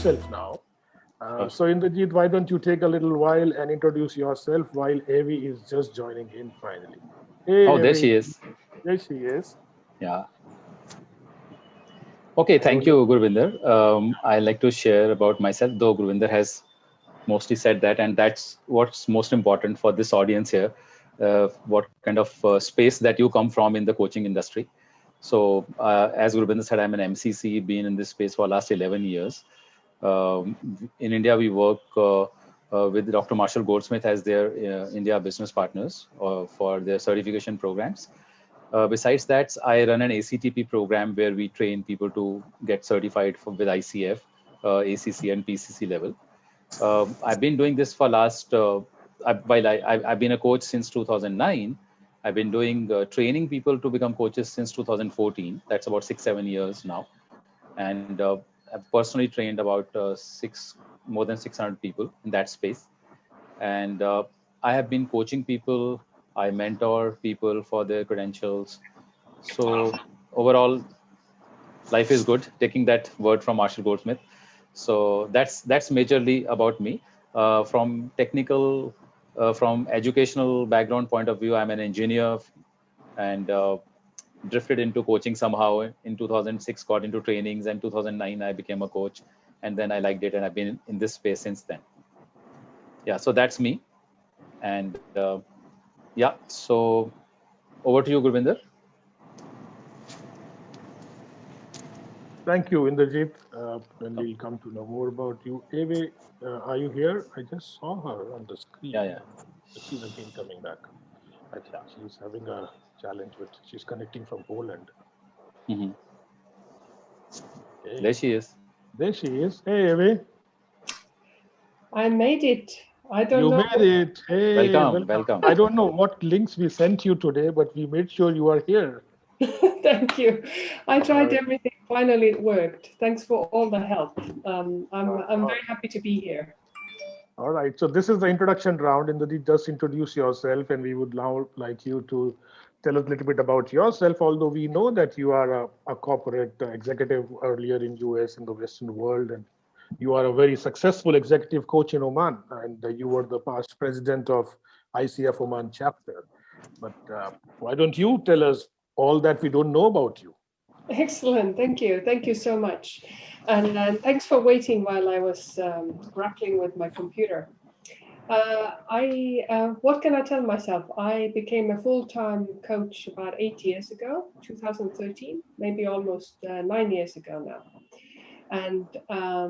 yourself now. So Indrajit, why don't you take a little while and introduce yourself while Avi is just joining in finally. Oh, Hey, there Avi. she is. There she is. Yeah. Okay, thank you, Gurvinder. I like to share about myself, though Gurvinder has mostly said that, and that's what's most important for this audience here. What kind of space that you come from in the coaching industry. So, as Gurvinder said, I'm an MCC, been in this space for the last 11 years. In India, we work with Dr. Marshall Goldsmith as their India business partners for their certification programs. Besides that, I run an ACTP program where we train people to get certified with ICF, ACC, and PCC level. I've been doing this for last, I've been a coach since 2009. I've been doing training people to become coaches since 2014. That's about 6-7 years now. And I've personally trained about more than 600 people in that space. And I have been coaching people. I mentor people for their credentials. So overall, life is good. Taking that word from Marshall Goldsmith. So that's majorly about me. From technical, from educational background point of view, I'm an engineer and drifted into coaching somehow. In 2006, got into trainings, and 2009 I became a coach, and then I liked it, and I've been in this space since then. Yeah, so that's me. And yeah, so over to you, Gurvinder. Thank you, Indrajit. And we'll come to know more about you. Avi, are you here? I just saw her on the screen. Yeah. She's again coming back. I think she's having a challenge with, she's connecting from Poland. Mm-hmm. Okay. There she is. There she is. Hey, Avi. I made it. I don't know. You made it. Hey, Welcome. I don't know what links we sent you today, but we made sure you are here. Thank you. I tried everything. Finally, it worked. Thanks for all the help. I'm very happy to be here. All right. So this is the introduction round. Indrajit, just introduce yourself, and we would now like you to tell us a little bit about yourself. Although we know that you are a corporate executive earlier in US in the Western world, and you are a very successful executive coach in Oman, and you were the past president of ICF Oman chapter. But why don't you tell us all that we don't know about you? Excellent. Thank you. Thank you so much. And thanks for waiting while I was grappling with my computer. What can I tell myself? I became a full-time coach about 8 years ago, 2013, maybe almost 9 years ago now. And I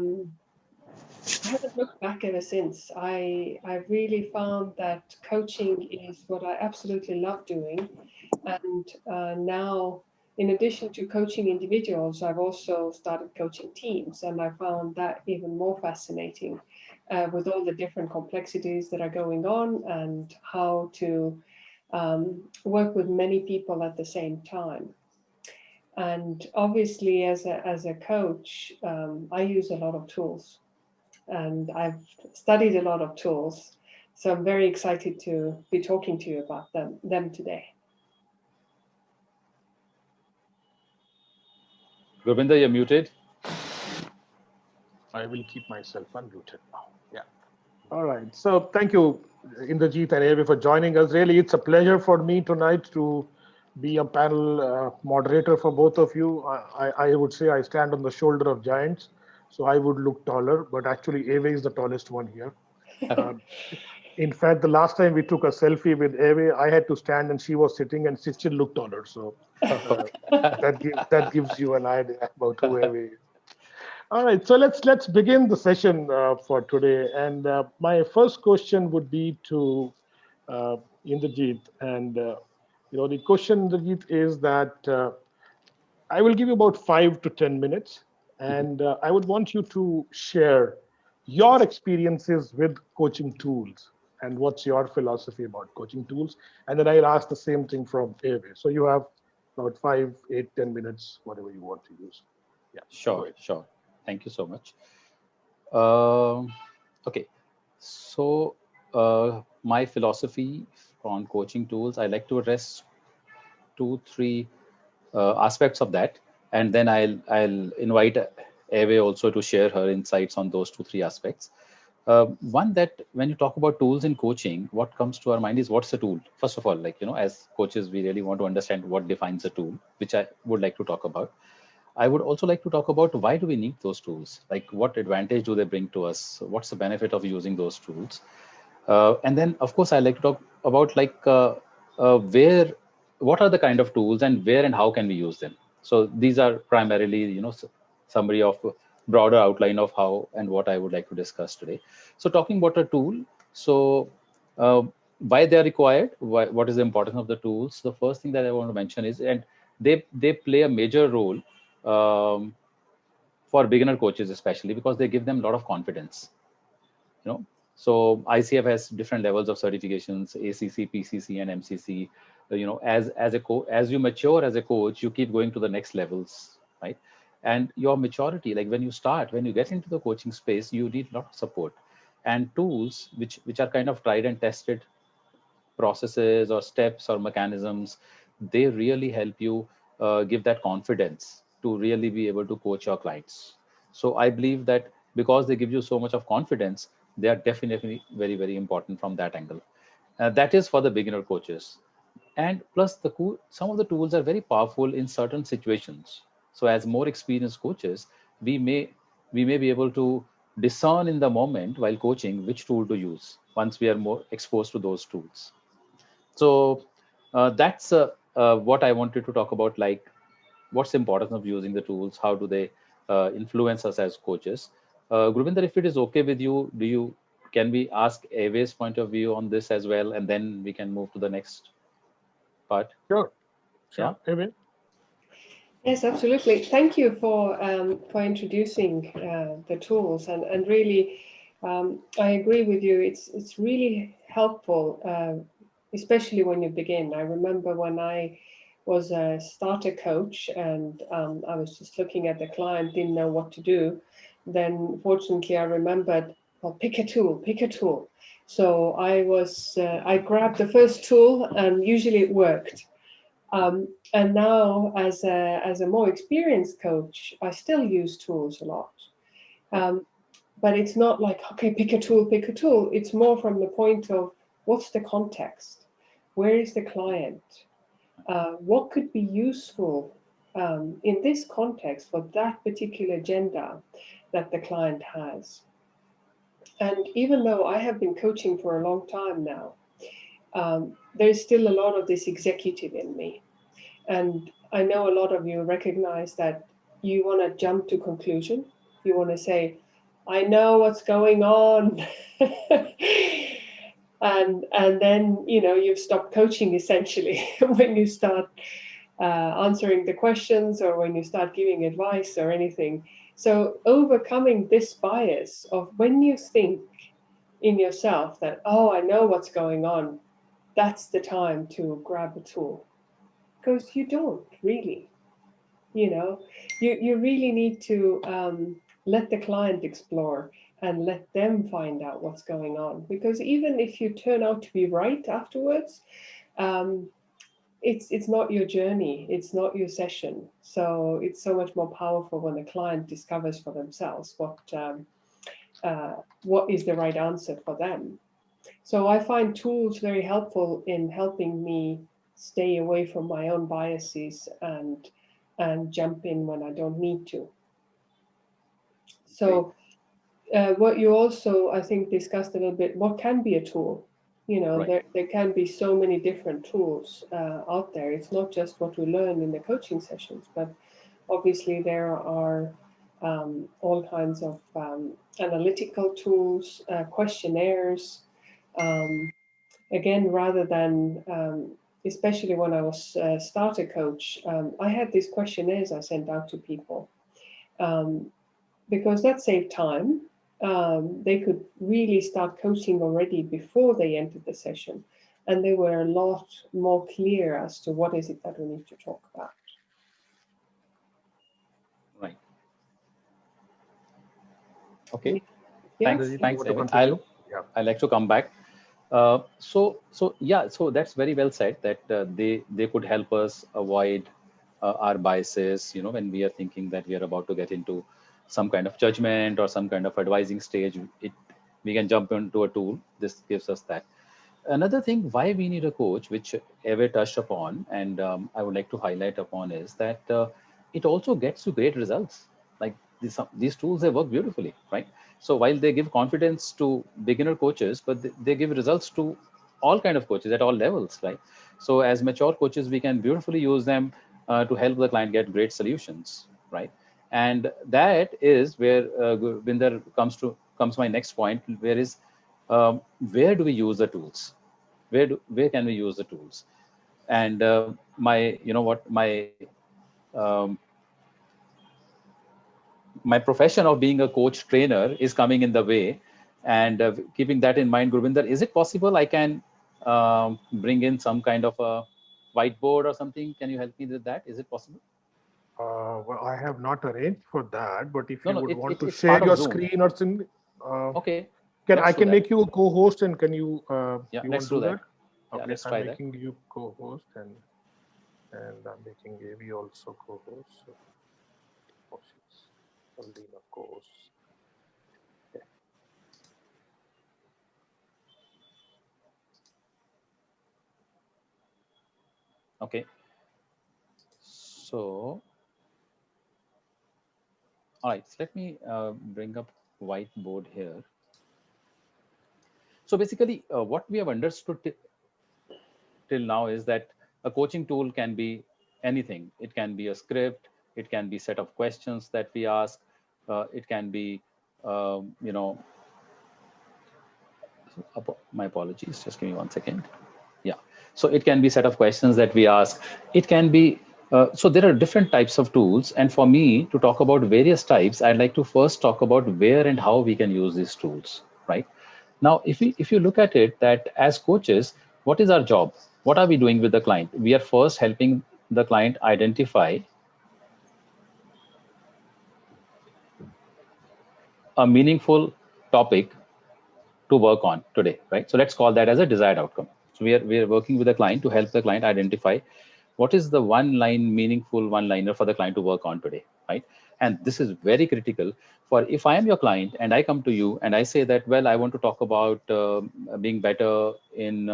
haven't looked back ever since. I really found that coaching is what I absolutely love doing. And now, in addition to coaching individuals, I've also started coaching teams, and I found that even more fascinating with all the different complexities that are going on and how to work with many people at the same time. And obviously, as a coach, I use a lot of tools, and I've studied a lot of tools. So I'm very excited to be talking to you about them today. Gurvinder, you're muted. I will keep myself unmuted now. Yeah. All right. So thank you, Indrajit and Avi, for joining us. Really, it's a pleasure for me tonight to be a panel moderator for both of you. I would say I stand on the shoulder of giants, so I would look taller, but actually Avi is the tallest one here. In fact, the last time we took a selfie with Avi, I had to stand and she was sitting, and she still looked taller. So that gives you an idea about who Avi is. All right, so let's begin the session for today. And my first question would be to Indrajit. And the question, Indrajit, is that I will give you about 5 to 10 minutes, and I would want you to share your experiences with coaching tools and what's your philosophy about coaching tools. And then I'll ask the same thing from Avi. So you have about 5, 8, 10 minutes, whatever you want to use. Yeah, sure. Thank you so much. Okay, so my philosophy on coaching tools, I like to address 2-3 aspects of that, and then I'll invite Eve also to share her insights on those 2-3 aspects. One, that when you talk about tools in coaching, what comes to our mind is what's a tool? First of all, like, as coaches, we really want to understand what defines a tool, which I would like to talk about. I would also like to talk about why do we need those tools? Like, what advantage do they bring to us? What's the benefit of using those tools? And then, of course, I like to talk about like what are the kind of tools and where and how can we use them. So these are primarily, summary of broader outline of how and what I would like to discuss today. So talking about a tool, so uh, why they are required, what is the importance of the tools? The first thing that I want to mention is, and they play a major role um, for beginner coaches, especially because they give them a lot of confidence. So ICF has different levels of certifications: ACC, PCC, and MCC. As you mature as a coach, you keep going to the next levels, right? And your maturity, like when you get into the coaching space, you need a lot of support and tools which are kind of tried and tested processes or steps or mechanisms. They really help you give that confidence to really be able to coach your clients. So I believe that because they give you so much of confidence, they are definitely very, very important from that angle. That is for the beginner coaches. And plus some of the tools are very powerful in certain situations. So as more experienced coaches, we may be able to discern in the moment while coaching which tool to use once we are more exposed to those tools. So that's what I wanted to talk about, like what's the importance of using the tools, how do they influence us as coaches. Guruvinder, if it is okay with you, can we ask Ave's point of view on this as well, and then we can move to the next part? Sure, Yeah. sure. Evan? Yes, absolutely. Thank you for introducing the tools, and really, I agree with you. It's really helpful, especially when you begin. I remember when I was a starter coach and I was just looking at the client, didn't know what to do. Then, fortunately, I remembered, well, pick a tool, pick a tool. So I grabbed the first tool, and usually it worked. And now, as a more experienced coach, I still use tools a lot. Um, but it's not like, okay, pick a tool, pick a tool. It's more from the point of what's the context? Where is the client? What could be useful in this context for that particular agenda that the client has? And even though I have been coaching for a long time now, there's still a lot of this executive in me. And I know a lot of you recognize that you want to jump to conclusion. You want to say, I know what's going on. and then, you've stopped coaching essentially when you start answering the questions or when you start giving advice or anything. So overcoming this bias of when you think in yourself that, oh, I know what's going on, that's the time to grab a tool. Because you don't really, you really need to let the client explore and let them find out what's going on. Because even if you turn out to be right afterwards, um, it's not your journey, it's not your session. So it's so much more powerful when the client discovers for themselves what is the right answer for them. So I find tools very helpful in helping me stay away from my own biases and jump in when I don't need to. So what you also, I think, discussed a little bit, what can be a tool? Right. There can be so many different tools out there. It's not just what we learn in the coaching sessions, but obviously there are all kinds of analytical tools, questionnaires. Again, rather than, especially when I was a starter coach, I had these questionnaires I sent out to people because that saved time. They could really start coaching already before they entered the session, and they were a lot more clear as to what is it that we need to talk about. Right. Okay. Yeah. Thanks. You Thanks, want to David. continue? Yeah. I'd like to come back. So that's very well said that they could help us avoid our biases, when we are thinking that we are about to get into some kind of judgment or some kind of advising stage, we can jump into a tool. This gives us that. Another thing why we need a coach, which Eve touched upon, and I would like to highlight upon, is that it also gets you great results. Like these tools, they work beautifully, right? So while they give confidence to beginner coaches, but they give results to all kind of coaches at all levels, right? So as mature coaches, we can beautifully use them to help the client get great solutions, right? And that is where Binder comes my next point, where is where do we use the tools? Where can we use the tools? And um, my profession of being a coach trainer is coming in the way, and keeping that in mind, Gurvinder, is it possible I can bring in some kind of a whiteboard or something? Can you help me with that? Is it possible? Well, I have not arranged for that, but if No, you no, would want to it's share part of your Zoom. screen or something, Okay, can I let's do can that. make you a co-host, and can you Yeah, you let's want to do do that? that. Yeah, Okay, let's I'm try that. making you co-host, and I'm making Avi also co-host. So, oh, she's Alina co-host. Okay. Okay, so all right, so let me bring up whiteboard here. So basically, what we have understood till now is that a coaching tool can be anything. It can be a script, it can be set of questions that we ask, it can be, you know, my apologies, just give me 1 second. Yeah, so it can be set of questions that we ask. It can be, so there are different types of tools. And for me to talk about various types, I'd like to first talk about where and how we can use these tools, right? Now, if you look at it, that as coaches, what is our job? What are we doing with the client? We are first helping the client identify a meaningful topic to work on today, right? So let's call that as a desired outcome. So we are working with the client to help the client identify what is the one line meaningful one liner for the client to work on today, right? And this is very critical. For if I am your client and I come to you and I say that, well, I want to talk about being better in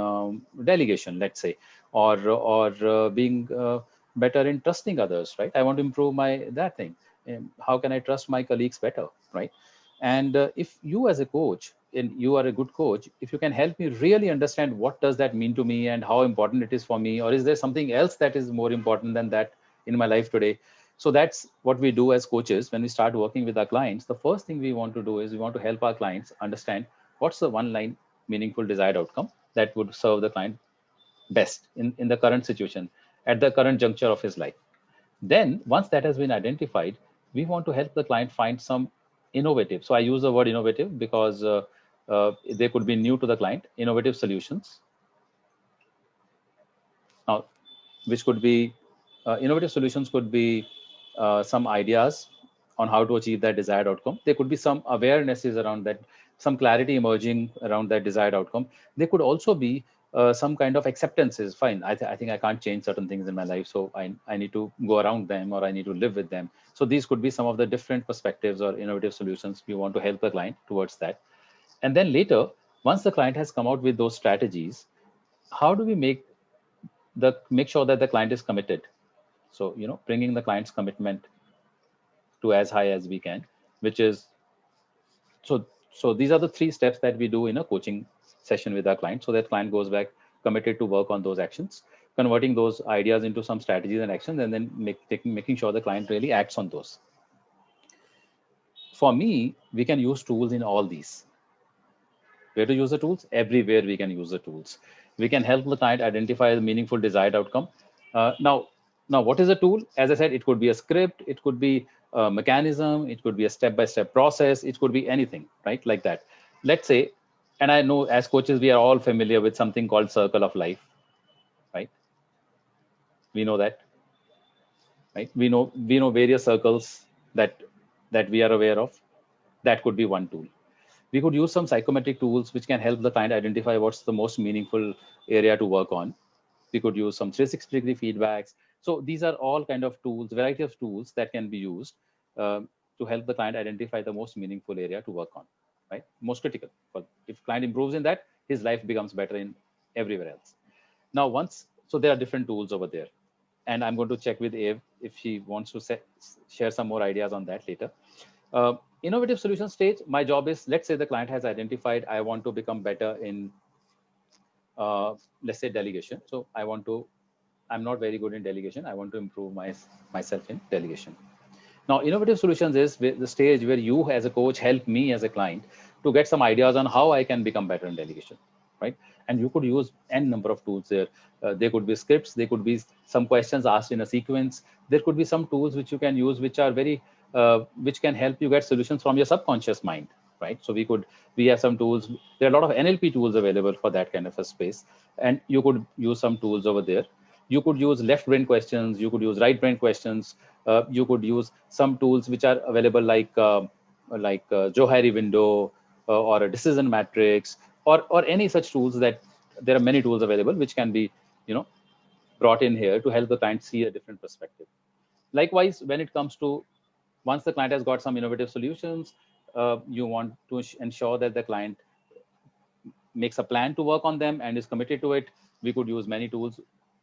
delegation, let's say, or being better in trusting others, right? I want to improve my that thing. How can I trust my colleagues better, right? And if you as a coach, and you are a good coach, if you can help me really understand what does that mean to me and how important it is for me, or is there something else that is more important than that in my life today? So that's what we do as coaches. When we start working with our clients, the first thing we want to do is we want to help our clients understand what's the one line meaningful desired outcome that would serve the client best in the current situation, at the current juncture of his life. Then, once that has been identified, we want to help the client find some innovative. So I use the word innovative because they could be new to the client, innovative solutions. Now, which could be innovative solutions could be some ideas on how to achieve that desired outcome. There could be some awarenesses around that, some clarity emerging around that desired outcome. There could also be some kind of acceptances. Fine, I think I can't change certain things in my life, so I need to go around them, or I need to live with them. So these could be some of the different perspectives or innovative solutions we want to help the client towards that. And then later, once the client has come out with those strategies, how do we make sure that the client is committed? So bringing the client's commitment to as high as we can, which is so these are the three steps that we do in a coaching session with our client, so that client goes back committed to work on those actions, converting those ideas into some strategies and actions, and then making sure the client really acts on those. For me, we can use tools in all these. Where to use the tools? Everywhere we can use the tools. We can help the client identify the meaningful desired outcome. Now, what is a tool? As I said, it could be a script, it could be a mechanism, it could be a step-by-step process, it could be anything, right? Like that. Let's say, and I know as coaches, we are all familiar with something called circle of life, right? We know that, right? We know various circles that we are aware of. That could be one tool. We could use some psychometric tools which can help the client identify what's the most meaningful area to work on. We could use some 360-degree feedbacks. So these are all kind of tools, variety of tools that can be used to help the client identify the most meaningful area to work on, right? Most critical. But if client improves in that, his life becomes better in everywhere else. Now, so there are different tools over there. And I'm going to check with Eve if she wants to share some more ideas on that later. Innovative solution stage, my job is, let's say the client has identified, I want to become better in, let's say, delegation. So I'm not very good in delegation. I want to improve myself in delegation. Now, innovative solutions is the stage where you as a coach help me as a client to get some ideas on how I can become better in delegation, right? And you could use n number of tools there. There could be scripts, there could be some questions asked in a sequence. There could be some tools which you can use, which are which can help you get solutions from your subconscious mind, right? So we have some tools. There are a lot of NLP tools available for that kind of a space, and you could use some tools over there. You could use left brain questions, you could use right brain questions, you could use some tools which are available like Johari window or a decision matrix, or any such tools. That there are many tools available which can be brought in here to help the client see a different perspective. Likewise, when it comes to, once the client has got some innovative solutions, you want to ensure that the client makes a plan to work on them and is committed to it. We could use many tools,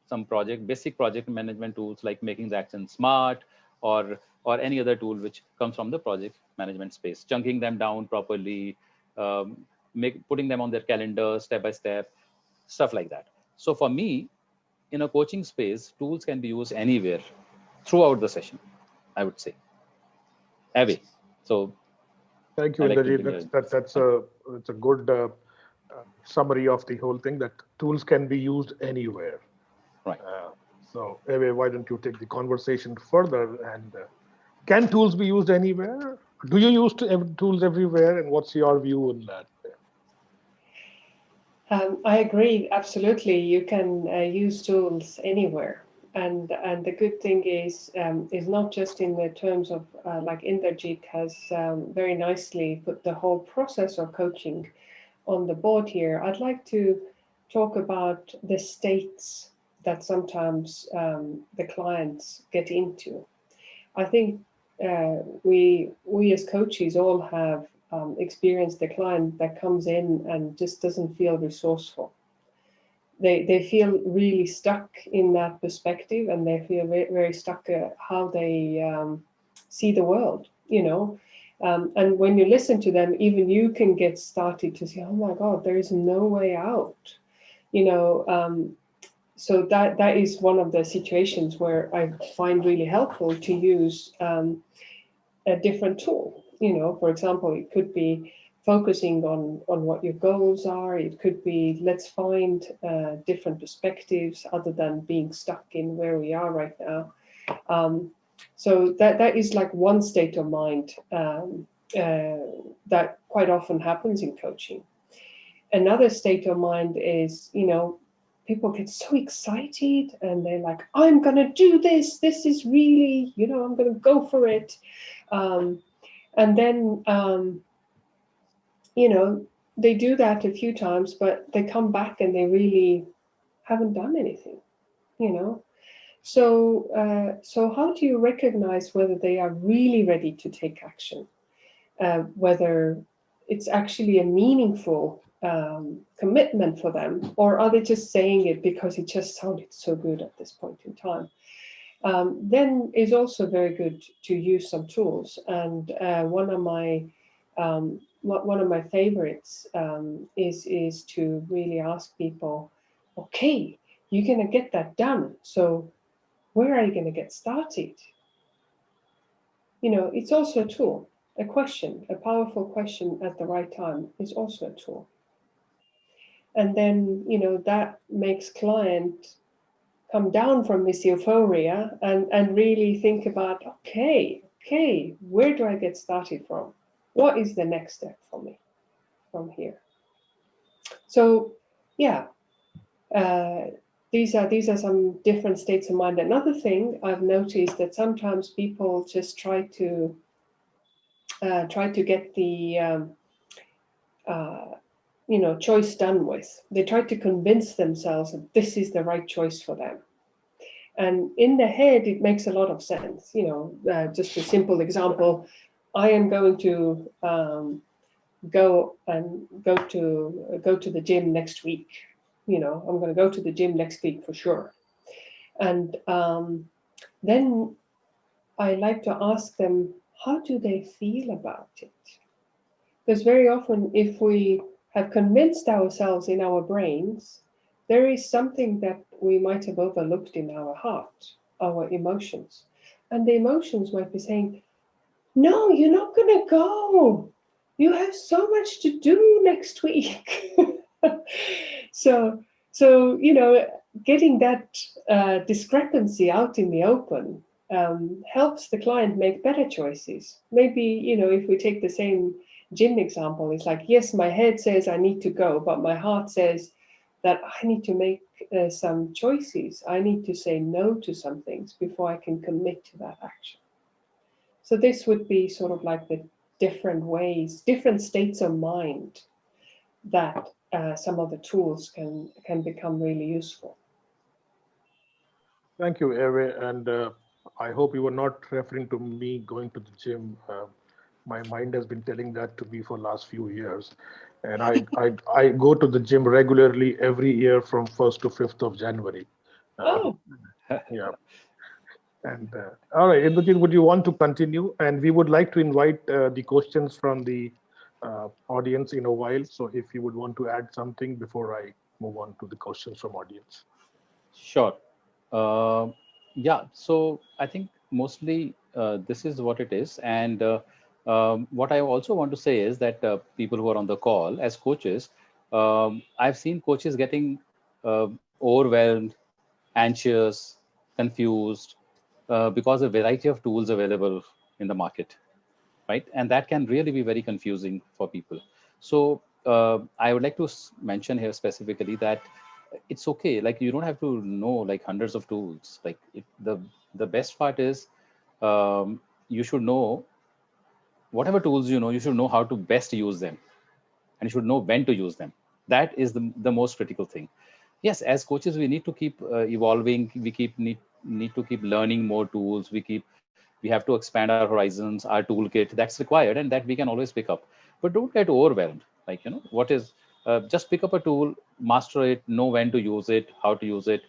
some basic project management tools like making the action smart, or any other tool which comes from the project management space, chunking them down properly, putting them on their calendar step by step, stuff like that. So for me, in a coaching space, tools can be used anywhere throughout the session, I would say. Abby, so thank you, I like to Indrajit. That's a good summary of the whole thing, that tools can be used anywhere. Right. So, Eve, why don't you take the conversation further? And can tools be used anywhere? Do you use tools everywhere? And what's your view on that? I agree, absolutely. You can use tools anywhere. And the good thing is not just in the terms of like Inderjeet has very nicely put the whole process of coaching on the board here. I'd like to talk about the states that sometimes the clients get into. I think we as coaches all have experienced the client that comes in and just doesn't feel resourceful. They feel really stuck in that perspective, and they feel very, very stuck how they see the world, and when you listen to them, even you can get started to say, oh my God, there is no way out, so that is one of the situations where I find really helpful to use a different tool. For example, it could be focusing on what your goals are. It could be, let's find different perspectives other than being stuck in where we are right now. So that is like one state of mind that quite often happens in coaching. Another state of mind is, people get so excited and they're like, I'm going to do this. This is really, I'm going to go for it. And then, they do that a few times, but they come back and they really haven't done anything, So how do you recognize whether they are really ready to take action? Whether it's actually a meaningful commitment for them, or are they just saying it because it just sounded so good at this point in time? Then it's also very good to use some tools. And one of my favorites is to really ask people, okay, you're going to get that done. So where are you going to get started? It's also a tool. A question, a powerful question at the right time is also a tool. And then, that makes client come down from this euphoria and really think about, okay, where do I get started from? What is the next step for me from here? So, yeah, these are some different states of mind. Another thing I've noticed that sometimes people just try to get the choice done with. They try to convince themselves that this is the right choice for them. And in the head, it makes a lot of sense. Just a simple example. I am going to go to the gym next week. You know, I'm going to go to the gym next week for sure. And then I like to ask them, how do they feel about it? Because very often, if we have convinced ourselves in our brains, there is something that we might have overlooked in our heart, our emotions. And the emotions might be saying, no, you're not going to go. You have so much to do next week. so, getting that discrepancy out in the open helps the client make better choices. Maybe, if we take the same gym example, it's like, yes, my head says I need to go, but my heart says that I need to make some choices. I need to say no to some things before I can commit to that action. So this would be sort of like the different ways, different states of mind that some of the tools can become really useful. Thank you, Eve. And I hope you were not referring to me going to the gym. My mind has been telling that to me for last few years. And I go to the gym regularly every year from 1st to 5th of January. Oh, Yeah. And all right, Indrajit, would you want to continue? And we would like to invite the questions from the audience in a while. So if you would want to add something before I move on to the questions from audience. Sure. Uh, yeah. So I think mostly this is what it is. And what I also want to say is that people who are on the call as coaches, I've seen coaches getting overwhelmed, anxious, confused because of variety of tools available in the market, right? And that can really be very confusing for people. So I would like to mention here specifically that it's okay. Like you don't have to know like hundreds of tools. Like the best part is you should know whatever tools you know. You should know how to best use them, and you should know when to use them. That is the most critical thing. Yes, as coaches we need to keep evolving. We need to keep learning more tools. We have to expand our horizons, our toolkit. That's required, and that we can always pick up. But don't get overwhelmed. Like, what is just pick up a tool, master it, know when to use it, how to use it,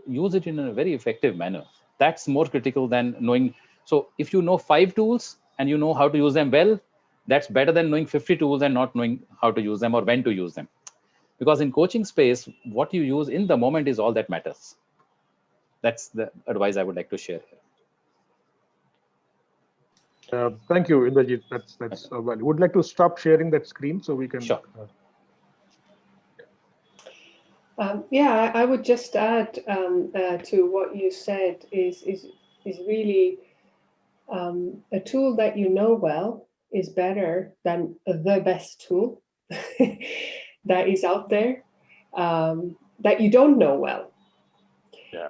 use it in a very effective manner. That's more critical than knowing. So if you know 5 tools and you know how to use them well, that's better than knowing 50 tools and not knowing how to use them or when to use them. Because in coaching space, what you use in the moment is all that matters. That's the advice I would like to share here. Thank you, Indrajit. That's well. Would like to stop sharing that screen so we can. Sure. Yeah, I would just add to what you said is really a tool that you know well is better than the best tool that is out there that you don't know well. Yeah.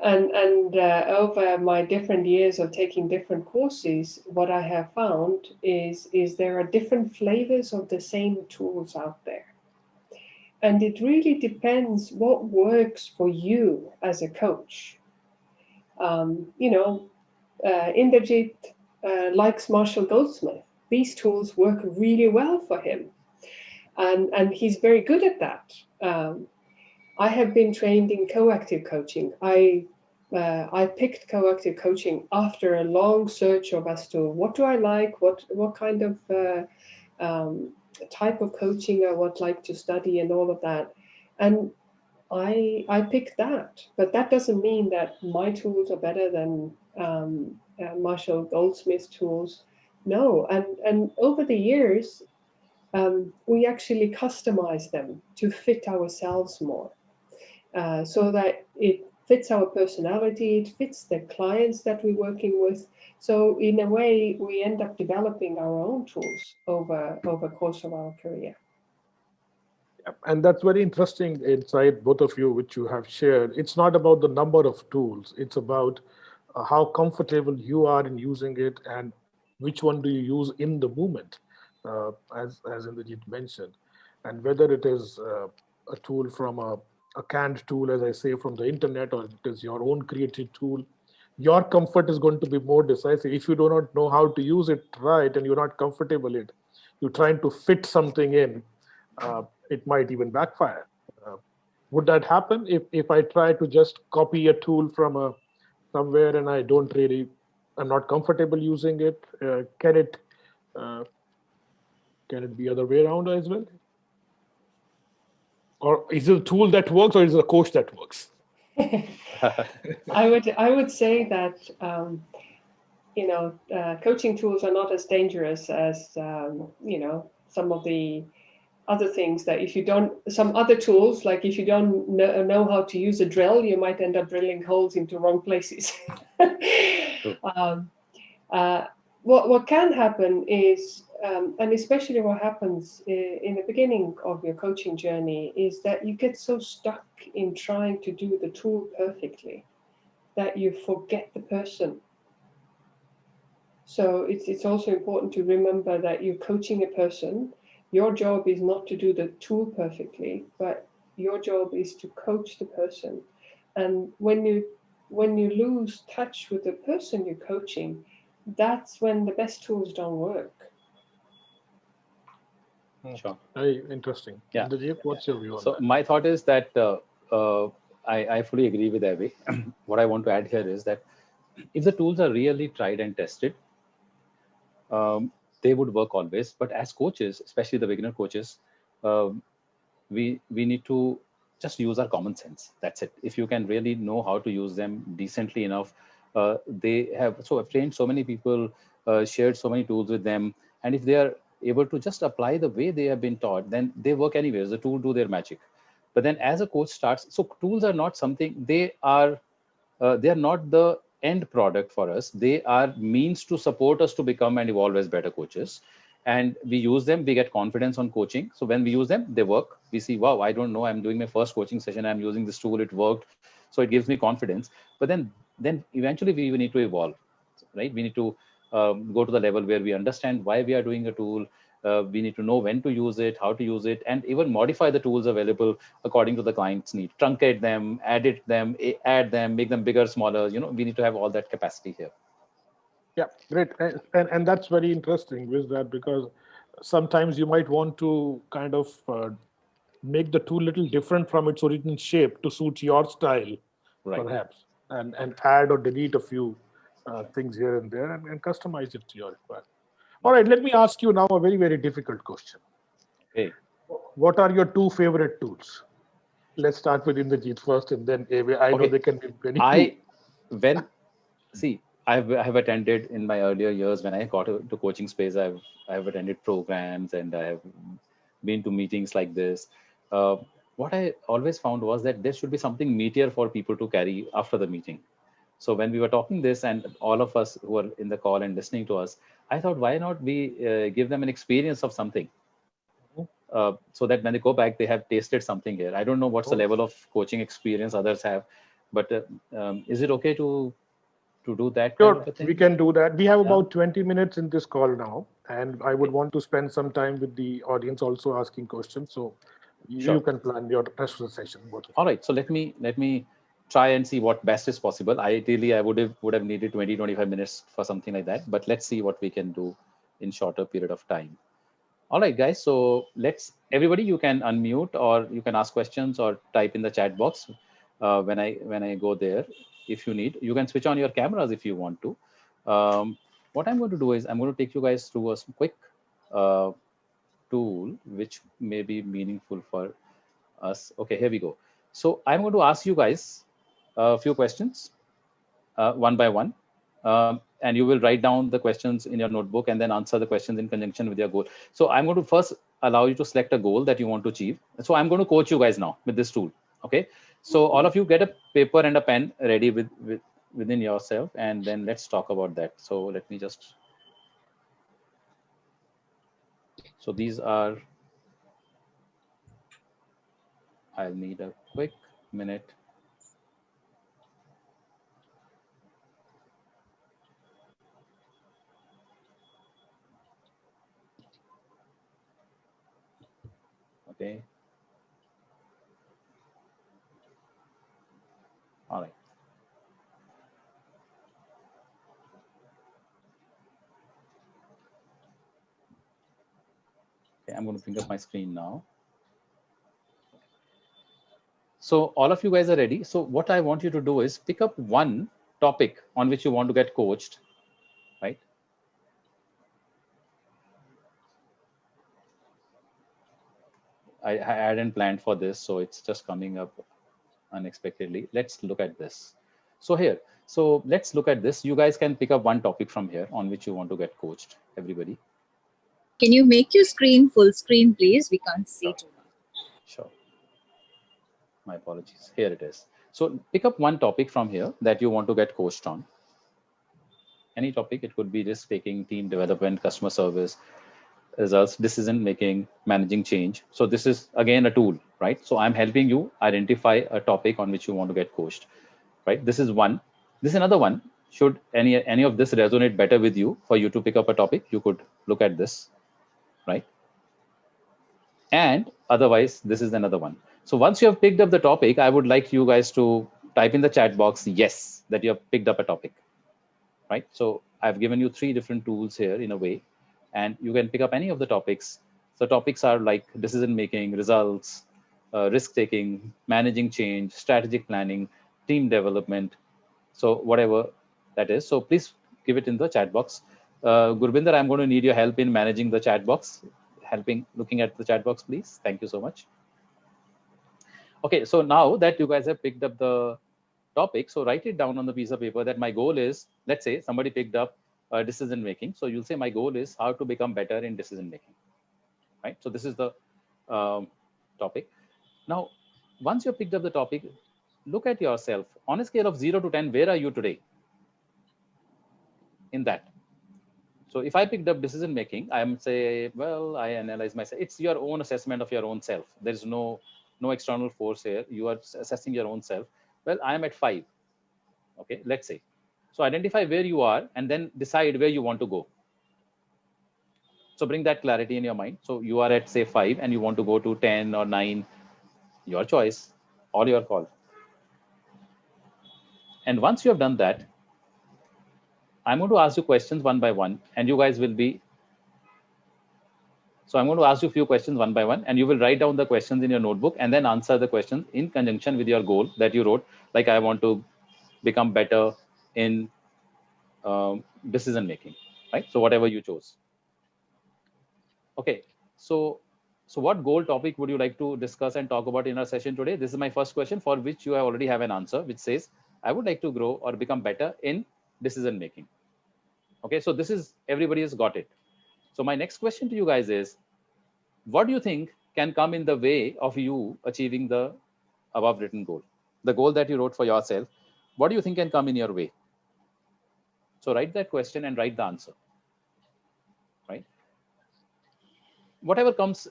And over my different years of taking different courses, what I have found is there are different flavors of the same tools out there. And it really depends what works for you as a coach. Inderjit likes Marshall Goldsmith. These tools work really well for him. And he's very good at that. I have been trained in coactive coaching. I picked coactive coaching after a long search of as to what do I like, what kind of type of coaching I would like to study, and all of that. And I picked that, but that doesn't mean that my tools are better than Marshall Goldsmith's tools. No, and over the years, we actually customize them to fit ourselves more, so that it fits our personality, it fits the clients that we're working with. So in a way, we end up developing our own tools over course of our career. And that's very interesting insight, both of you, which you have shared. It's not about the number of tools. It's about how comfortable you are in using it and which one do you use in the moment, as Indrajit mentioned. And whether it is a tool from a canned tool, as I say, from the internet, or it is your own created tool, your comfort is going to be more decisive. If you do not know how to use it right and you're not comfortable it, you're trying to fit something in, it might even backfire. Uh, would that happen if I try to just copy a tool from somewhere and I'm not comfortable using it? Uh, can it be other way around as well? Or is it a tool that works, or is it a coach that works? I would say that coaching tools are not as dangerous as some of the other things that if you don't some other tools, like if you don't know how to use a drill, you might end up drilling holes into wrong places. um, uh, what can happen is, and especially what happens in the beginning of your coaching journey, is that you get so stuck in trying to do the tool perfectly that you forget the person. So it's also important to remember that you're coaching a person. Your job is not to do the tool perfectly, but your job is to coach the person. And when you lose touch with the person you're coaching, that's when the best tools don't work. Sure. Very interesting. Yeah. Indrajit, what's your view on So that? my thought is that uh, I fully agree with Avi. What I want to add here is that if the tools are really tried and tested, they would work always. But as coaches, especially the beginner coaches, um, we need to just use our common sense. That's it. If you can really know how to use them decently enough, they have. So I've trained so many people, shared so many tools with them, and if they are able to just apply the way they have been taught, then they work anyways. The tool do their magic. But then as a coach starts, so tools are not something, they are not the end product for us. They are means to support us to become and evolve as better coaches. And we use them, we get confidence on coaching. So when we use them, they work. We see, wow, I don't know, I'm doing my first coaching session, I'm using this tool, it worked. So it gives me confidence. But then eventually we need to evolve, right? We need to go to the level where we understand why we are doing a tool. We need to know when to use it, how to use it, and even modify the tools available according to the client's need. Truncate them, edit them, add them, make them bigger, smaller. We need to have all that capacity here. Yeah, great. And that's very interesting with that, because sometimes you might want to kind of make the tool little different from its original shape to suit your style, Right. perhaps, and add or delete a few things here and there, and customize it to your requirement. All right, let me ask you now a very, very difficult question. Okay. What are your two favorite tools? Let's start with Indrajit first, and then Ave. I know Okay. there can be many too. I when see I have attended in my earlier years when I got into coaching space. I've attended programs and I have been to meetings like this. Uh, what I always found was that there should be something meatier for people to carry after the meeting. So when we were talking this, and all of us who were in the call and listening to us, I thought, why not we give them an experience of something, so that when they go back, they have tasted something here. I don't know what's the Oh, level of coaching experience others have, but is it okay to do that kind of sure, a we thing? can do that. We have Yeah, about 20 minutes in this call now, and I would okay, want to spend some time with the audience also asking questions. So you sure. can plan your rest of the session, both of All right, so let me try and see what best is possible. Ideally, I would have needed 20-25 minutes for something like that, but let's see what we can do in shorter period of time. All right, guys. So everybody, you can unmute or you can ask questions or type in the chat box when I go there. If you need, you can switch on your cameras if you want to. What I'm going to do is I'm going to take you guys through a quick uh, tool which may be meaningful for us. Okay, here we go. So I'm going to ask you guys a few questions one by one. And you will write down the questions in your notebook and then answer the questions in conjunction with your goal. So I'm going to first allow you to select a goal that you want to achieve. So I'm going to coach you guys now with this tool. Okay. So all of you get a paper and a pen ready within yourself, and then let's talk about that. So let me just, so these are, I'll need a quick minute. Okay. All right. Okay, I'm going to bring up my screen now. So all of you guys are ready. So what I want you to do is pick up one topic on which you want to get coached, right? I hadn't planned for this, so it's just coming up unexpectedly. Let's look at this. So let's look at this. You guys can pick up one topic from here on which you want to get coached, everybody. Can you make your screen full screen, please? We can't see too much. Sure. My apologies. Here it is. So pick up one topic from here that you want to get coached on. Any topic. It could be risk taking, team development, customer service, results, decision making, managing change. So this is again a tool, right? So I'm helping you identify a topic on which you want to get coached, right? This is one. This is another one. Should any of this resonate better with you for you to pick up a topic, you could look at this, right? And otherwise, this is another one. So once you have picked up the topic, I would like you guys to type in the chat box, yes, that you have picked up a topic, right? So I've given you 3 different tools here in a way, and you can pick up any of the topics. So topics are like decision making, results, risk taking, managing change, strategic planning, team development. So whatever that is. So please give it in the chat box. Gurbinder, I'm going to need your help in managing the chat box, looking at the chat box, please. Thank you so much. Okay, so now that you guys have picked up the topic, so write it down on the piece of paper that my goal is, let's say somebody picked up decision making. So you'll say my goal is how to become better in decision making, right? So this is the topic. Now, once you've picked up the topic, look at yourself on a scale of 0 to 10. Where are you today in that? So if I picked up decision making, I am say, well, I analyze myself. It's your own assessment of your own self. There is no external force here. You are assessing your own self. Well, I am at 5. Okay, let's say. So identify where you are and then decide where you want to go. So bring that clarity in your mind. So you are at say 5 and you want to go to 10 or 9, your choice, all your call. And once you have done that, I'm going to ask you questions one by one, and you guys will be. So I'm going to ask you a few questions one by one, and you will write down the questions in your notebook and then answer the questions in conjunction with your goal that you wrote. Like I want to become better in decision making, right? So whatever you chose. Okay, so what goal topic would you like to discuss and talk about in our session today? This is my first question, for which you already have an answer, which says I would like to grow or become better in decision making. Okay, so this is, everybody has got it. So my next question to you guys is, what do you think can come in the way of you achieving the above written goal, the goal that you wrote for yourself? What do you think can come in your way? So write that question and write the answer, right? Whatever comes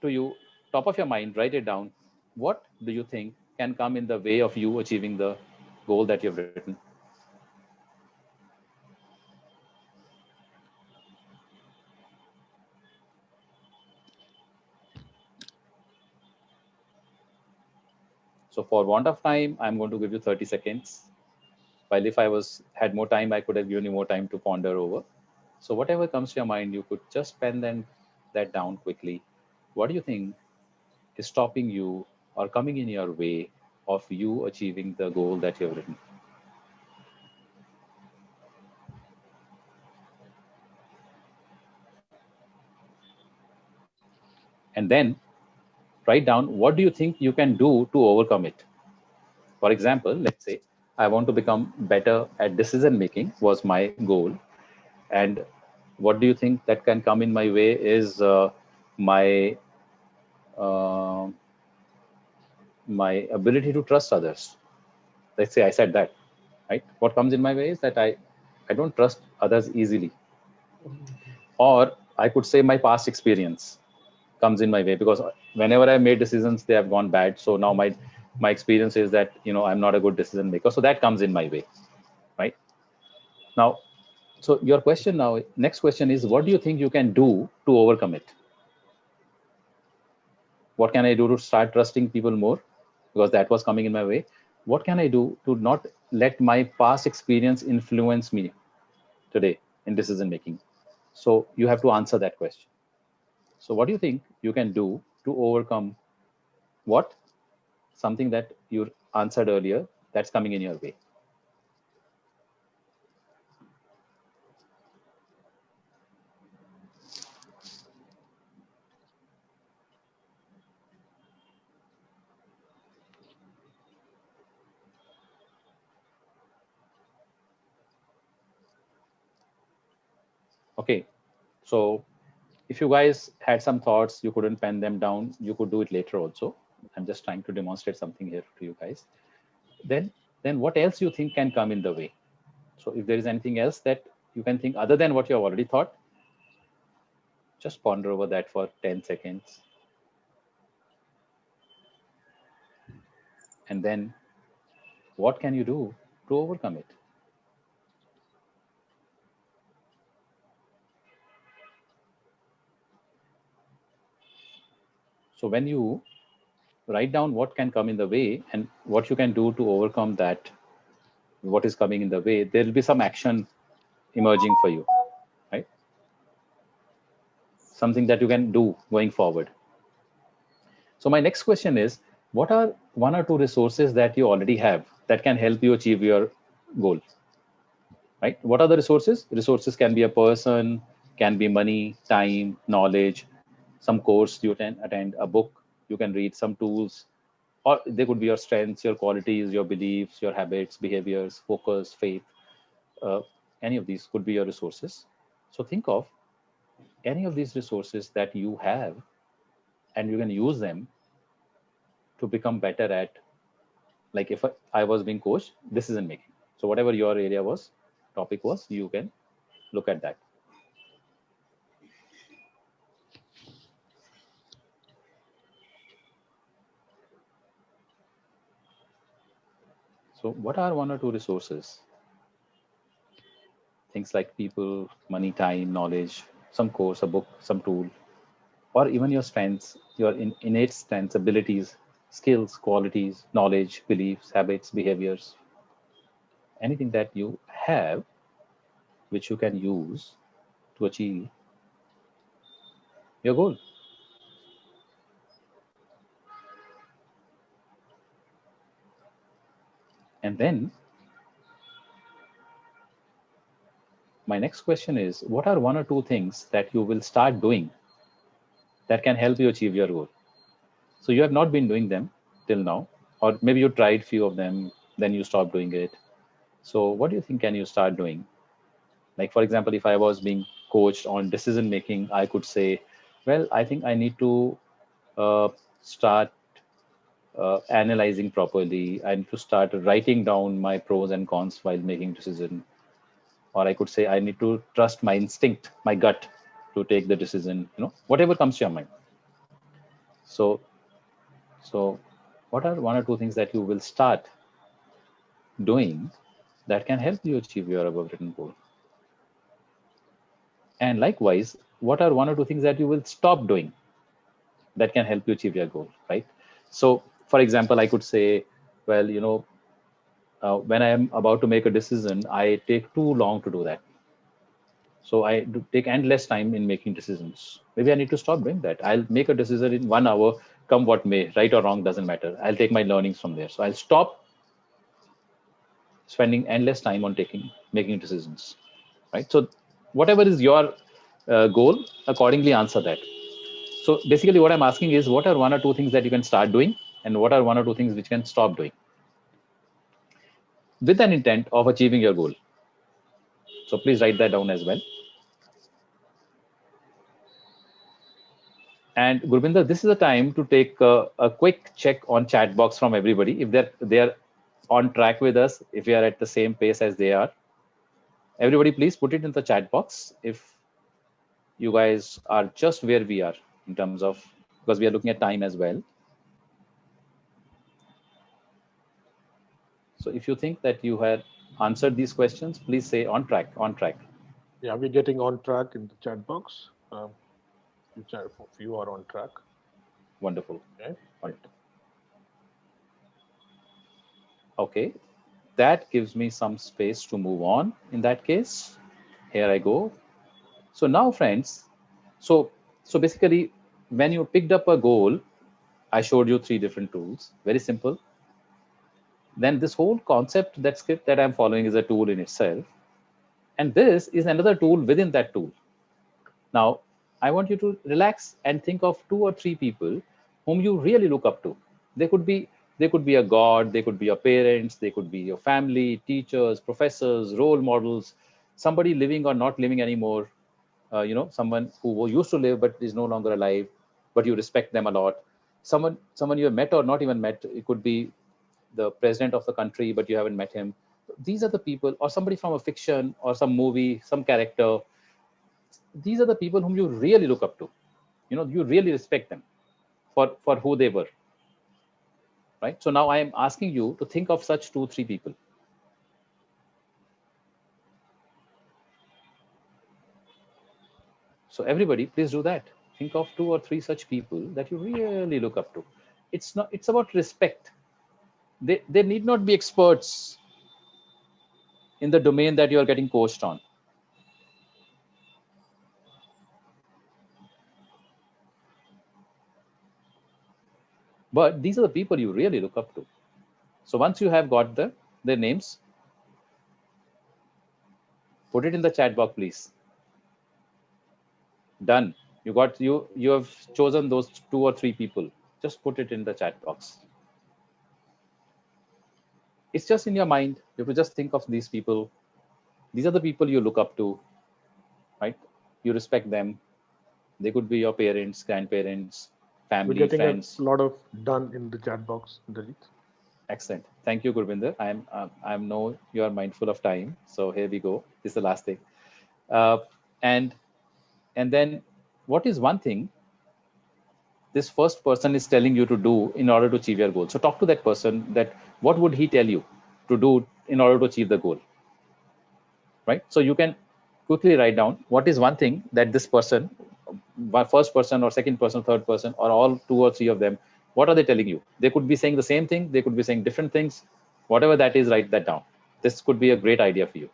to you, top of your mind, write it down. What do you think can come in the way of you achieving the goal that you've written? So for want of time, I'm going to give you 30 seconds. While if I had more time, I could have given you more time to ponder over. So whatever comes to your mind, you could just pen that down quickly. What do you think is stopping you or coming in your way of you achieving the goal that you have written? And then write down, what do you think you can do to overcome it? For example, let's say I want to become better at decision making was my goal. And what do you think that can come in my way is my my ability to trust others. Let's say I said that, right? What comes in my way is that I don't trust others easily. Or I could say my past experience comes in my way, because whenever I made decisions, they have gone bad. So now my experience is that, I'm not a good decision maker. So that comes in my way, right? Now, so your question now, next question is, what do you think you can do to overcome it? What can I do to start trusting people more? Because that was coming in my way. What can I do to not let my past experience influence me today in decision making? So you have to answer that question. So what do you think you can do to overcome what? Something that you answered earlier that's coming in your way. Okay, so if you guys had some thoughts, you couldn't pen them down, you could do it later also. I'm just trying to demonstrate something here to you guys. Then what else you think can come in the way? So if there is anything else that you can think other than what you have already thought, just ponder over that for 10 seconds. And then what can you do to overcome it? So when you write down what can come in the way and what you can do to overcome that, what is coming in the way, there will be some action emerging for you, right? Something that you can do going forward. So my next question is, what are one or two resources that you already have that can help you achieve your goal, right? What are the resources? Resources can be a person, can be money, time, knowledge, some course you can attend, a book you can read, some tools, or they could be your strengths, your qualities, your beliefs, your habits, behaviors, focus, faith. Uh, any of these could be your resources. So think of any of these resources that you have and you can use them to become better at, like if I was being coached, decision making. So whatever your area was, topic was, you can look at that. So what are one or two resources? Things like people, money, time, knowledge, some course, a book, some tool, or even your strengths, your innate strengths, abilities, skills, qualities, knowledge, beliefs, habits, behaviors, anything that you have which you can use to achieve your goal. And then my next question is, what are one or two things that you will start doing that can help you achieve your goal? So you have not been doing them till now, or maybe you tried few of them, then you stopped doing it. So what do you think can you start doing? Like, for example, if I was being coached on decision making, I could say, well, I think I need to start analyzing properly. I need to start writing down my pros and cons while making decision. Or I could say I need to trust my instinct, my gut to take the decision, whatever comes to your mind. So what are one or two things that you will start doing that can help you achieve your above written goal? And likewise, what are one or two things that you will stop doing that can help you achieve your goal, right? So for example, I could say, well, when I am about to make a decision, I take too long to do that. So I do take endless time in making decisions. Maybe I need to stop doing that. I'll make a decision in 1 hour, come what may, right or wrong, doesn't matter. I'll take my learnings from there. So I'll stop spending endless time on making decisions, right? So whatever is your goal, accordingly answer that. So basically what I'm asking is, what are one or two things that you can start doing and what are one or two things which you can stop doing with an intent of achieving your goal? So please write that down as well. And Gurvinder, this is a time to take a quick check on chat box from everybody. If they're on track with us, if we are at the same pace as they are, everybody please put it in the chat box if you guys are just where we are in terms of, because we are looking at time as well. So if you think that you had answered these questions, please say on track, on track. Yeah, we're getting on track in the chat box. You are on track. Wonderful. Okay. Right. Okay, that gives me some space to move on. In that case, here I go. So now, friends, so basically when you picked up a goal, I showed you 3 different tools, very simple. Then this whole concept, that script that I'm following is a tool in itself. And this is another tool within that tool. Now, I want you to relax and think of 2 or 3 people whom you really look up to. They could be a god, they could be your parents, they could be your family, teachers, professors, role models, somebody living or not living anymore. Someone who used to live but is no longer alive, but you respect them a lot. Someone you have met or not even met. It could be the president of the country, but you haven't met him. These are the people, or somebody from a fiction or some movie, some character. These are the people whom you really look up to. You really respect them for who they were. Right? So now I am asking you to think of such 2, 3 people. So everybody, please do that. Think of 2 or 3 such people that you really look up to. It's about respect. They need not be experts in the domain that you are getting coached on. But these are the people you really look up to. So once you have got their names, put it in the chat box, please. Done. You have chosen those 2 or 3 people. Just put it in the chat box. It's just in your mind. You have to just think of these people. These are the people you look up to, right? You respect them. They could be your parents, grandparents, family, We're getting friends. a lot of done in the chat box, Dalit. Excellent. Thank you, Gurvinder. I know you are mindful of time. So here we go. This is the last thing. And then what is one thing this first person is telling you to do in order to achieve your goal? So talk to that person, that what would he tell you to do in order to achieve the goal, right? So you can quickly write down what is one thing that this person, first person or second person, third person, or all 2 or 3 of them, what are they telling you? They could be saying the same thing. They could be saying different things. Whatever that is, write that down. This could be a great idea for you.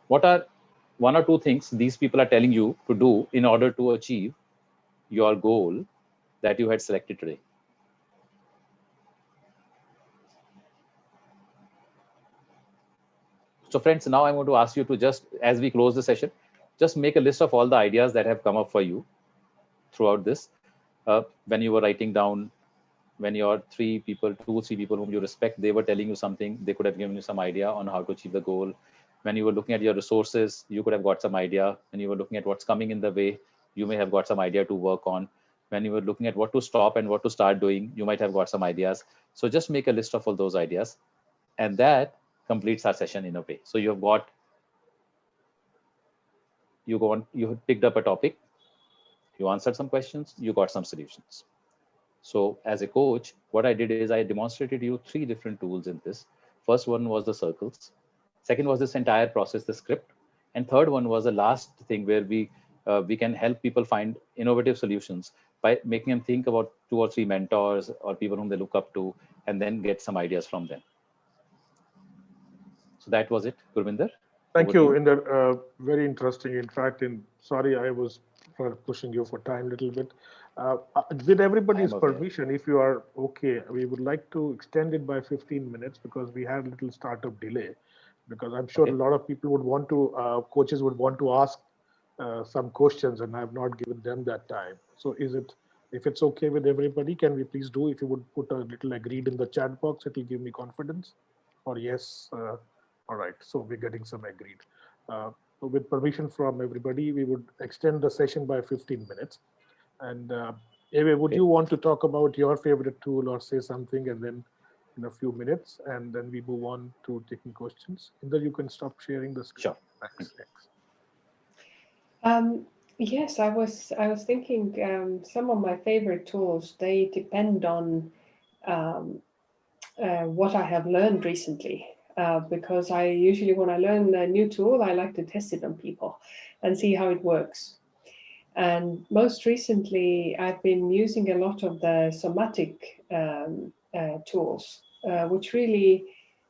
What are 1 or 2 things these people are telling you to do in order to achieve your goal that you had selected today? So friends, now I'm going to ask you to just, as we close the session, just make a list of all the ideas that have come up for you throughout this. When you were writing down, when your 2 or 3 people whom you respect, they were telling you something, they could have given you some idea on how to achieve the goal. When you were looking at your resources, you could have got some idea. When you were looking at what's coming in the way, you may have got some idea to work on. When you were looking at what to stop and what to start doing, you might have got some ideas. So just make a list of all those ideas, and that completes our session in a way. So you picked up a topic, you answered some questions, you got some solutions. So as a coach, what I did is I demonstrated you 3 different tools in this. First one was the circles. Second was this entire process, the script. And third one was the last thing where we can help people find innovative solutions by making them think about 2 or 3 mentors or people whom they look up to, and then get some ideas from them. So that was it, Gurvinder. Thank you, Inder. Very interesting. In fact, sorry, I was pushing you for time a little bit. With everybody's permission, if you are okay, we would like to extend it by 15 minutes because we had a little startup delay. Because I'm sure a lot of people would want to, coaches would want to ask some questions, and I have not given them that time. So if it's okay with everybody, can we please do? If you would put a little agreed in the chat box, it will give me confidence. Or yes. All right, so we're getting some agreed. So with permission from everybody, we would extend the session by 15 minutes. And Eve, would you want to talk about your favorite tool or say something, and then in a few minutes, and then we move on to taking questions? And then you can stop sharing the screen. Sure. Thanks. Yes, I was thinking some of my favorite tools, they depend on what I have learned recently. Because I usually, when I learn a new tool, I like to test it on people and see how it works. And most recently, I've been using a lot of the somatic tools, which really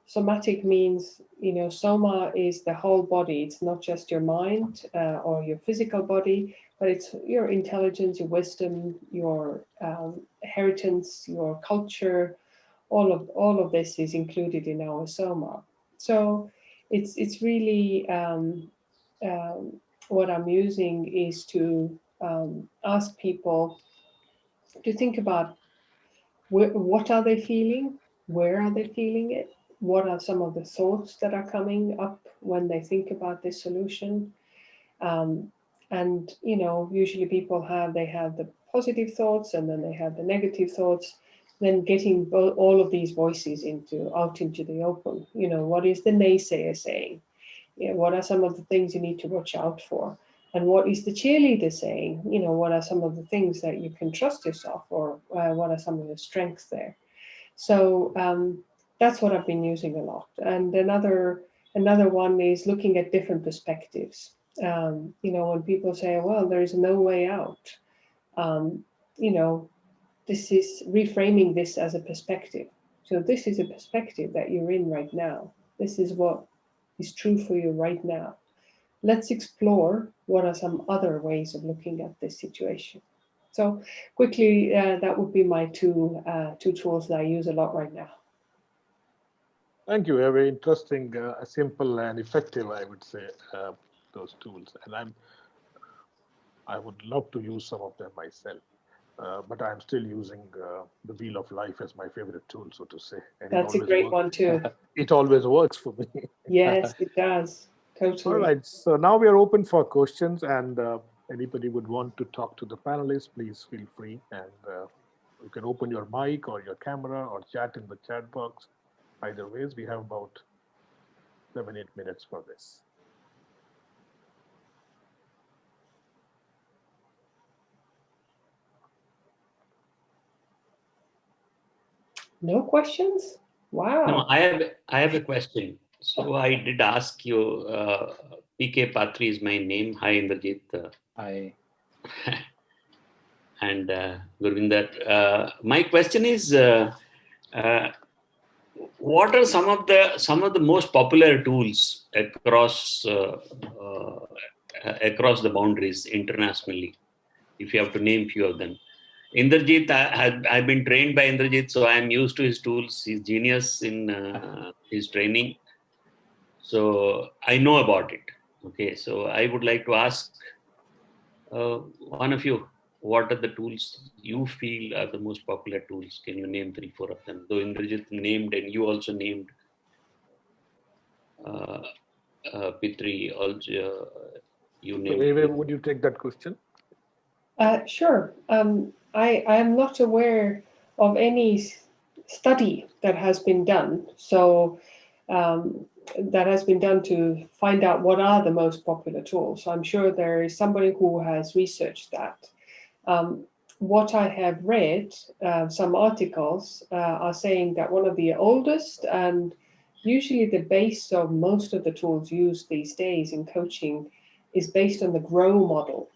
somatic means, soma is the whole body. It's not just your mind or your physical body, but it's your intelligence, your wisdom, your inheritance, your culture. All of this is included in our soma. So it's really what I'm using is to ask people to think about what are they feeling, where are they feeling it, what are some of the thoughts that are coming up when they think about this solution. um, and usually people have the positive thoughts, and then they have the negative thoughts. Then getting all of these voices out into the open. What is the naysayer saying? What are some of the things you need to watch out for? And what is the cheerleader saying? What are some of the things that you can trust yourself, or what are some of the strengths there? So that's what I've been using a lot. And another one is looking at different perspectives. When people say, well, there is no way out, um, you know, this is reframing this as a perspective. So this is a perspective that you're in right now. This is what is true for you right now. Let's explore what are some other ways of looking at this situation. So quickly, that would be my two tools that I use a lot right now. Thank you. Very interesting, simple and effective, I would say, those tools. And I would love to use some of them myself. But I'm still using the Wheel of Life as my favorite tool, so to say. And That's a great one too. It always works for me. Yes, it does. Totally. All right. So now we are open for questions, and anybody would want to talk to the panelists, please feel free. And you can open your mic or your camera or chat in the chat box. Either ways, we have about 7-8 minutes for this. No questions? Wow. No, I have a question. So I did ask you, PK Patri is my name. Hi, Indrajit. Hi. And Gurvinder. My question is, what are some of the most popular tools across the boundaries internationally? If you have to name few of them. Indrajit, I've been trained by Indrajit, so I'm used to his tools. He's genius in his training. So I know about it. Okay, so I would like to ask one of you, what are the tools you feel are the most popular tools? Can you name 3-4 of them? Though Indrajit named and you also named Pitri, also you named. So, Eva, would you take that question? Sure. I am not aware of any study that has been done. So that has been done to find out what are the most popular tools. So I'm sure there is somebody who has researched that. What I have read, some articles are saying that one of the oldest and usually the base of most of the tools used these days in coaching is based on the GROW model.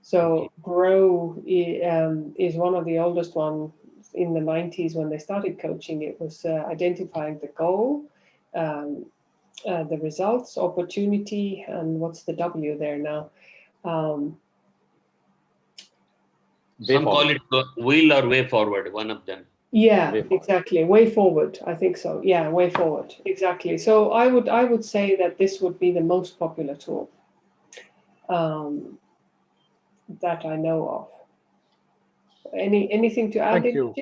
So GROW is one of the oldest ones. In the 90s when they started coaching. It was identifying the goal, the results, opportunity, and what's the W there now? Some call it wheel or way forward, one of them. Yeah, exactly. Way forward, I think so. Yeah, way forward. Exactly. So I would say that this would be the most popular tool that I know of. Anything to add? Thank you.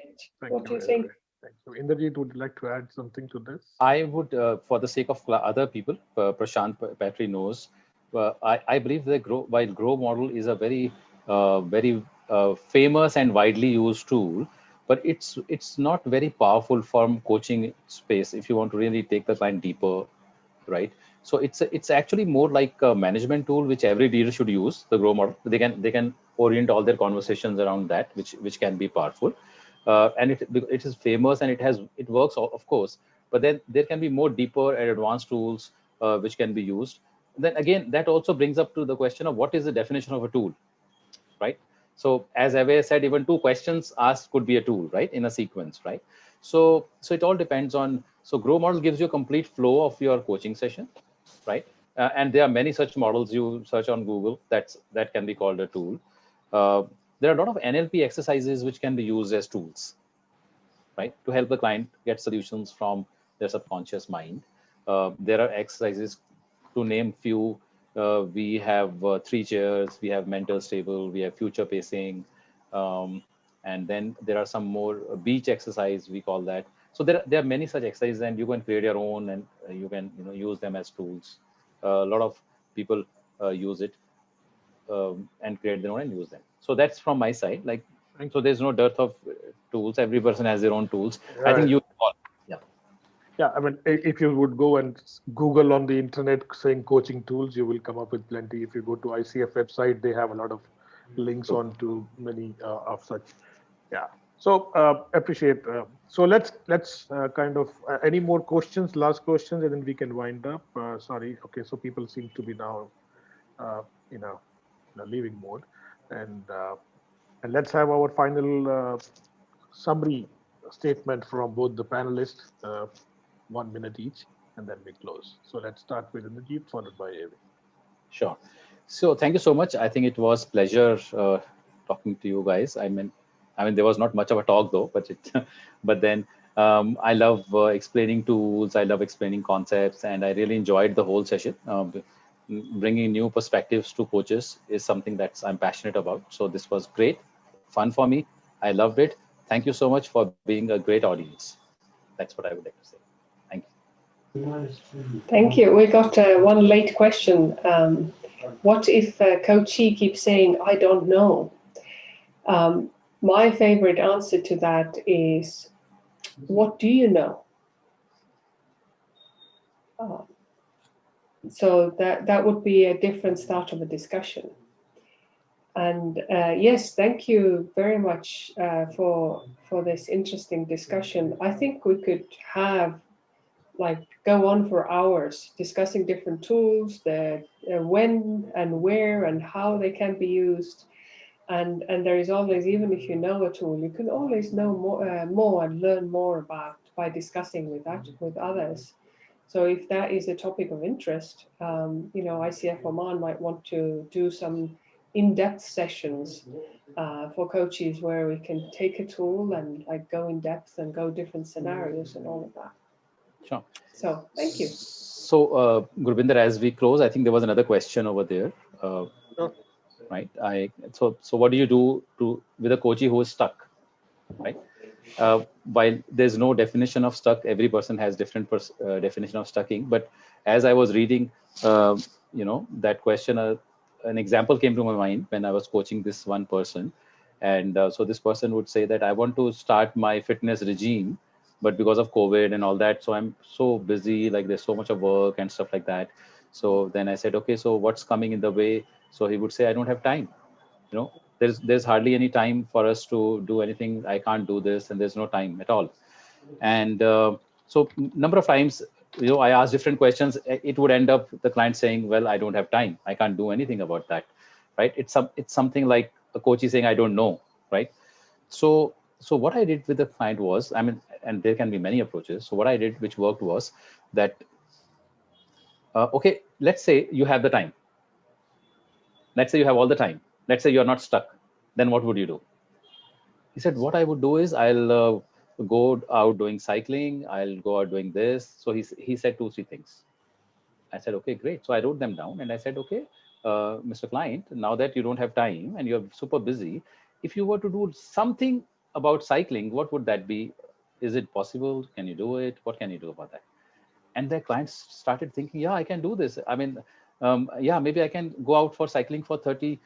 What do you think? Thank you. Indrajit, would you like to add something to this? I would, for the sake of other people, Prashant Patri knows, I believe the GROW model is a very famous and widely used tool, but it's not very powerful from coaching space if you want to really take the client deeper, right? So it's actually more like a management tool which every leader should use, the GROW model. They can orient all their conversations around that, which can be powerful. And it is famous and it works, of course, but then there can be more deeper and advanced tools which can be used. Then again, that also brings up to the question of what is the definition of a tool, right? So as Ave said, even 2 questions asked could be a tool, right, in a sequence, right? So it all depends on, so Grow model gives you a complete flow of your coaching session, right? And there are many such models. You search on Google, that can be called a tool. There are a lot of NLP exercises which can be used as tools, right, to help the client get solutions from their subconscious mind. There are exercises, to name few. We have 3 chairs, we have mental stable, we have future pacing, and then there are some more beach exercise, we call that. So there are many such exercises, and you can create your own, and you can use them as tools. A lot of people use it, and create their own and use them. So that's from my side. Like, so there's no dearth of tools. Every person has their own tools. I think you all. Yeah. Yeah, I mean, if you would go and Google on the internet saying coaching tools, you will come up with plenty. If you go to ICF website, they have a lot of links on to many of such. Yeah. So appreciate. So let's kind of any more questions, last questions, and then we can wind up. Sorry. Okay. So people seem to be now, uh, you know, in a leaving mode, and let's have our final summary statement from both the panelists, 1 minute each, and then we close. So let's start with Najib, followed by Avi. Sure. So thank you so much. I think it was pleasure talking to you guys. I mean, there was not much of a talk though, but but then I love explaining tools. I love explaining concepts, and I really enjoyed the whole session. Bringing new perspectives to coaches is something that I'm passionate about. So this was great, fun for me. I loved it. Thank you so much for being a great audience. That's what I would like to say. Thank you. Thank you. We got one late question. What if coachee keeps saying, I don't know? My favorite answer to that is, what do you know? So that would be a different start of a discussion. And yes, thank you very much for this interesting discussion. I think we could have go on for hours discussing different tools, the when and where and how they can be used. And there is always, even if you know a tool, you can always know more and learn more about by discussing with others. So if that is a topic of interest, ICF Oman might want to do some in-depth sessions for coaches where we can take a tool and go in depth and go different scenarios and all of that. Sure. So thank you. So Gurvinder, as we close, I think there was another question over there. Right. So what do you do with a coachee who is stuck? Right. While there's no definition of stuck, every person has different definition of stucking. But as I was reading, that question, an example came to my mind when I was coaching this one person. And so this person would say that I want to start my fitness regime, but because of COVID and all that, so I'm so busy, like there's so much of work and stuff like that. So then I said, okay, so what's coming in the way? So he would say, I don't have time. There's hardly any time for us to do anything. I can't do this, and there's no time at all. And so number of times, I asked different questions. It would end up the client saying, well, I don't have time, I can't do anything about that, right? It's something like a coach is saying, I don't know, right? So what I did with the client was, and there can be many approaches. So what I did, which worked, was that okay, let's say you have the time. Let's say you have all the time. Let's say you're not stuck. Then what would you do? He said, what I would do is I'll go out doing cycling. I'll go out doing this. So he said 2-3 things. I said, okay, great. So I wrote them down and I said, okay, Mr. Client, now that you don't have time and you're super busy, if you were to do something about cycling, what would that be? Is it possible? Can you do it? What can you do about that? And the clients started thinking, yeah, I can do this. Yeah, maybe I can go out for cycling for 30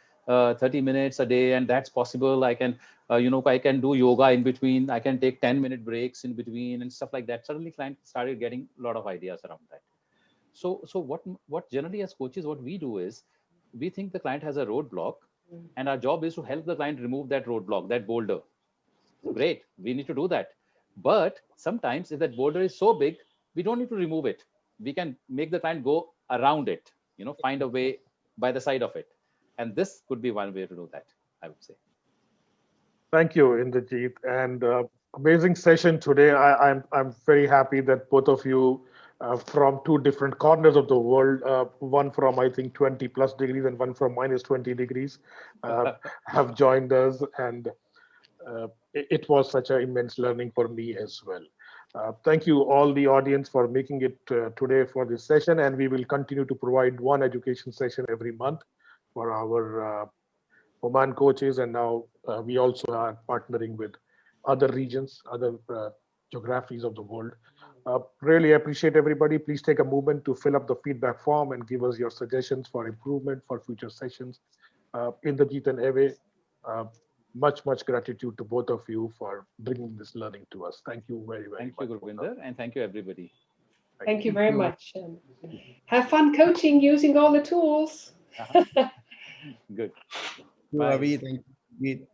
minutes a day, and that's possible. I can I can do yoga in between. I can take 10-minute breaks in between and stuff like that. Suddenly clients started getting a lot of ideas around that. So what generally as coaches, what we do is we think the client has a roadblock, and our job is to help the client remove that roadblock, that boulder. Great, we need to do that. But sometimes if that boulder is so big, we don't need to remove it. We can make the client go around it, find a way by the side of it. And this could be one way to do that, I would say. Thank you, Indrajit, and amazing session today. I'm very happy that both of you from two different corners of the world, one from I think 20 plus degrees and one from minus 20 degrees, have joined us, and it was such an immense learning for me as well. Thank you all the audience for making it today for this session, and we will continue to provide one education session every month for our Oman coaches, and now we also are partnering with other regions, other geographies of the world. Really appreciate everybody. Please take a moment to fill up the feedback form and give us your suggestions for improvement for future sessions. Indrajit and Eve, uh, much gratitude to both of you for bringing this learning to us. Thank you very much. Thank you, Gurvinder, and thank you, everybody. Thank you very much. Have fun coaching using all the tools. Good. Ravi, thank you.